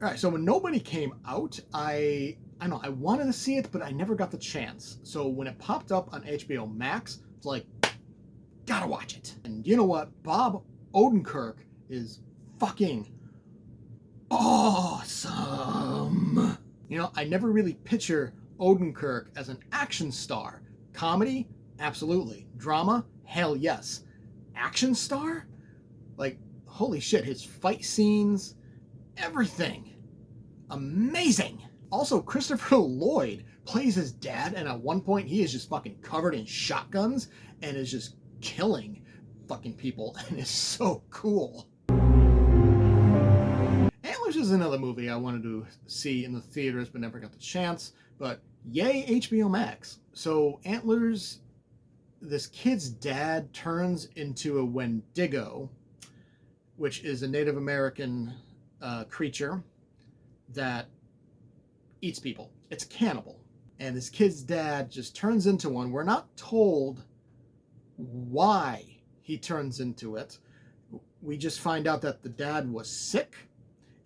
All right, so when Nobody came out, I know I wanted to see it, but I never got the chance. So when it popped up on HBO Max, it's like, gotta watch it. And you know what? Bob Odenkirk is fucking awesome. You know, I never really picture Odenkirk as an action star. Comedy? Absolutely. Drama? Hell yes. Action star? Like, holy shit, his fight scenes, everything. Amazing. Also, Christopher Lloyd plays his dad, and at one point he is just fucking covered in shotguns and is just killing fucking people, and it's so cool. Antlers is another movie I wanted to see in the theaters but never got the chance, but yay HBO Max. So Antlers, this kid's dad turns into a Wendigo, which is a Native American creature that eats people. It's a cannibal. And this kid's dad just turns into one. We're not told why he turns into it. We just find out that the dad was sick,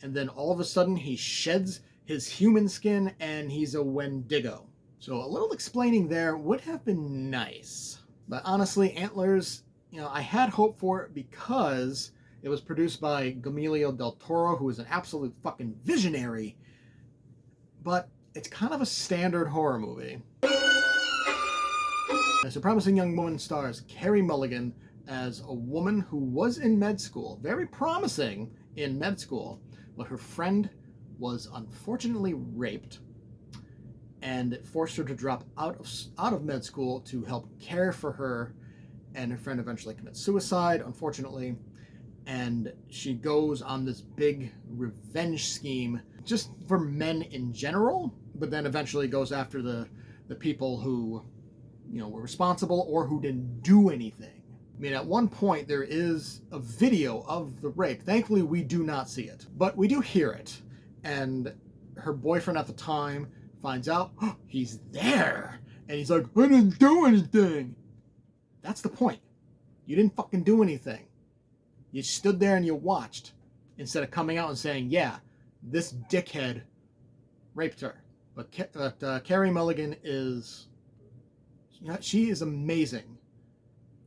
and then all of a sudden he sheds his human skin and he's a Wendigo. So a little explaining there would have been nice. But honestly, Antlers, you know, I had hope for it because it was produced by Guillermo del Toro, who is an absolute fucking visionary. But it's kind of a standard horror movie. As a Promising Young Woman stars Carey Mulligan as a woman who was in med school, very promising in med school, but her friend was unfortunately raped, and it forced her to drop out of med school to help care for her, and her friend eventually commits suicide, unfortunately, and she goes on this big revenge scheme just for men in general, but then eventually goes after the people who, you know, were responsible or who didn't do anything. I mean, at one point there is a video of the rape. Thankfully, we do not see it, but we do hear it. And her boyfriend at the time finds out, oh, he's there. And he's like, I didn't do anything. That's the point. You didn't fucking do anything. You stood there and you watched instead of coming out and saying, yeah, this dickhead raped her. But Carey Mulligan is, you know, she is amazing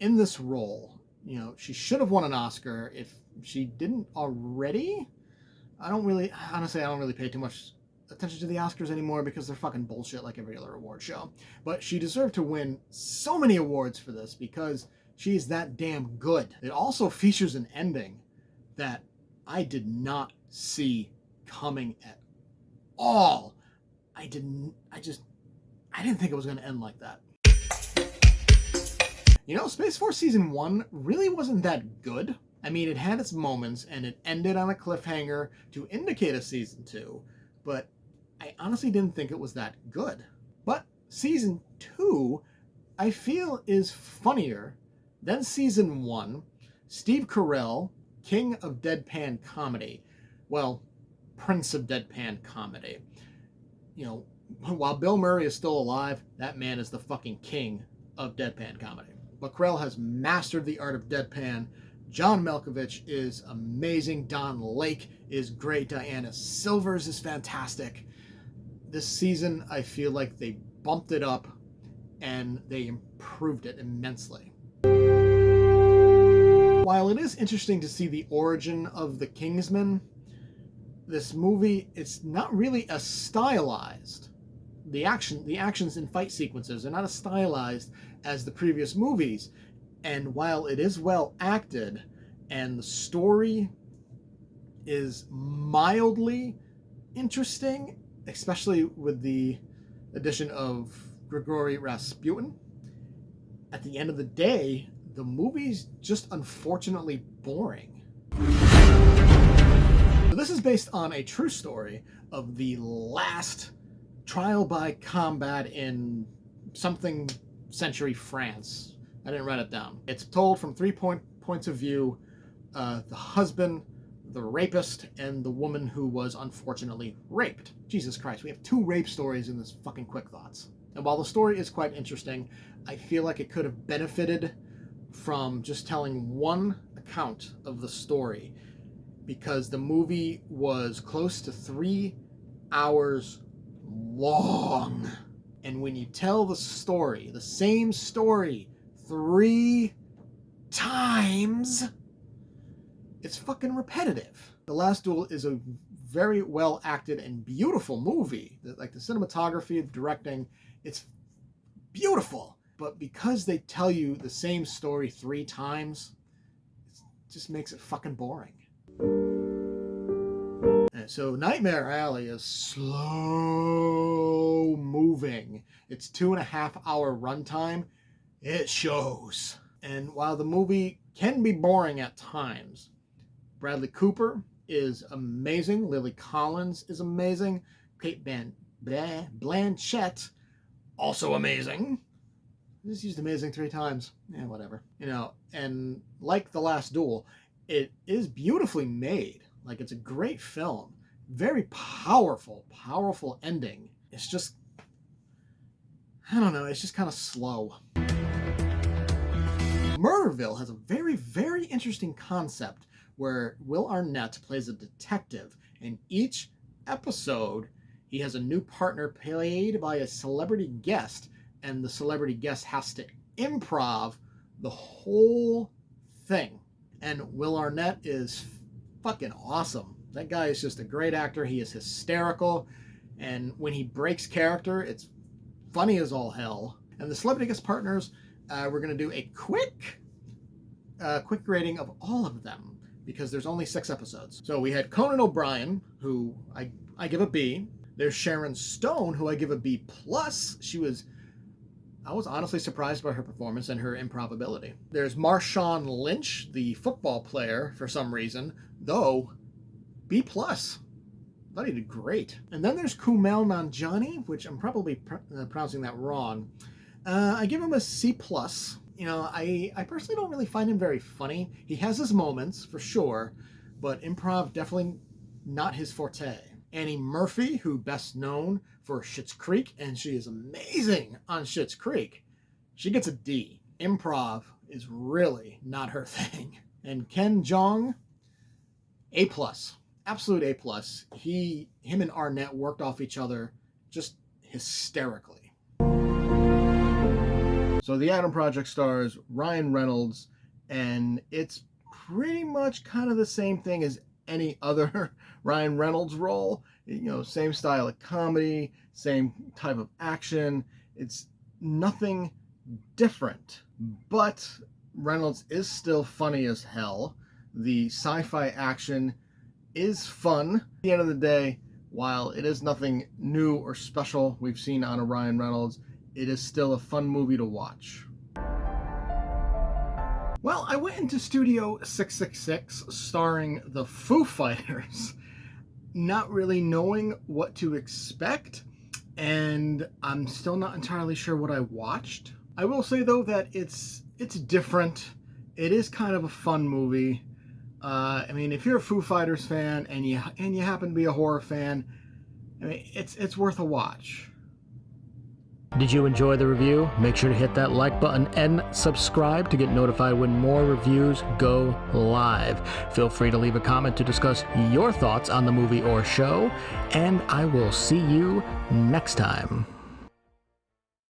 in this role. You know, she should have won an Oscar if she didn't already. Honestly, I don't really pay too much attention to the Oscars anymore because they're fucking bullshit like every other award show. But she deserved to win so many awards for this because she's that damn good. It also features an ending that I did not see coming at all. I didn't think it was going to end like that. You know, Space Force Season 1 really wasn't that good. I mean, it had its moments, and it ended on a cliffhanger to indicate a Season 2, but I honestly didn't think it was that good. But Season 2, I feel, is funnier than Season 1. Steve Carell, king of deadpan comedy. Well, prince of deadpan comedy. You know, while Bill Murray is still alive, that man is the fucking king of deadpan comedy. But Carell has mastered the art of deadpan. John Malkovich is amazing. Don Lake is great. Diana Silvers is fantastic. This season, I feel like they bumped it up and they improved it immensely. While it is interesting to see the origin of the Kingsmen, this movie, it's not really as stylized. The actions and fight sequences are not as stylized as the previous movies. And while it is well acted and the story is mildly interesting, especially with the addition of Grigory Rasputin, at the end of the day, the movie's just unfortunately boring. So this is based on a true story of the last trial by combat in something century France. I didn't write it down. It's told from three points of view: the husband, the rapist, and the woman who was unfortunately raped. Jesus Christ, we have 2 rape stories in this fucking Quick Thoughts. And while the story is quite interesting, I feel like it could have benefited from just telling one account of the story. because the movie was close to 3 hours long. And when you tell the story, the same story, 3 times, it's fucking repetitive. The Last Duel is a very well acted and beautiful movie. Like the cinematography, the directing, it's beautiful. But because they tell you the same story 3 times, it just makes it fucking boring. And so Nightmare Alley is slow moving. It's 2.5-hour runtime. It shows. And while the movie can be boring at times, Bradley Cooper is amazing. Lily Collins is amazing. Kate Blanchett, also amazing. I just used amazing 3 times. Yeah, whatever. And like The Last Duel, it is beautifully made. Like, it's a great film. Very powerful ending. It's just, I don't know, it's just kind of slow. Murderville has a very, very interesting concept where Will Arnett plays a detective. In each episode, he has a new partner played by a celebrity guest, and the celebrity guest has to improv the whole thing. And Will Arnett is fucking awesome. That guy is just a great actor. He is hysterical, and when he breaks character, it's funny as all hell. And the celebrity guest partners, we're going to do a quick rating of all of them, because there's only 6 episodes. So we had Conan O'Brien, who I give a B. There's Sharon Stone, who I give a B+. I was honestly surprised by her performance and her improbability. There's Marshawn Lynch, the football player, for some reason, though B+. I thought he did great. And then there's Kumail Nanjiani, which I'm probably pronouncing that wrong. I give him a C+. I personally don't really find him very funny. He has his moments, for sure, but improv definitely not his forte. Annie Murphy, who best known for Schitt's Creek, and she is amazing on Schitt's Creek, she gets a D. Improv is really not her thing. And Ken Jeong, A+. Absolute A+. Him and Arnett worked off each other just hysterically. So The Adam Project stars Ryan Reynolds, and it's pretty much kind of the same thing as any other Ryan Reynolds role. Same style of comedy, same type of action. It's nothing different, but Reynolds is still funny as hell. The sci-fi action is fun. At the end of the day, while it is nothing new or special we've seen on a Ryan Reynolds, it is still a fun movie to watch. Well, I went into Studio 666 starring the Foo Fighters, not really knowing what to expect, and I'm still not entirely sure what I watched. I will say, though, that it's different. It is kind of a fun movie. If you're a Foo Fighters fan and you happen to be a horror fan, it's worth a watch. Did you enjoy the review? Make sure to hit that like button and subscribe to get notified when more reviews go live. Feel free to leave a comment to discuss your thoughts on the movie or show, and I will see you next time.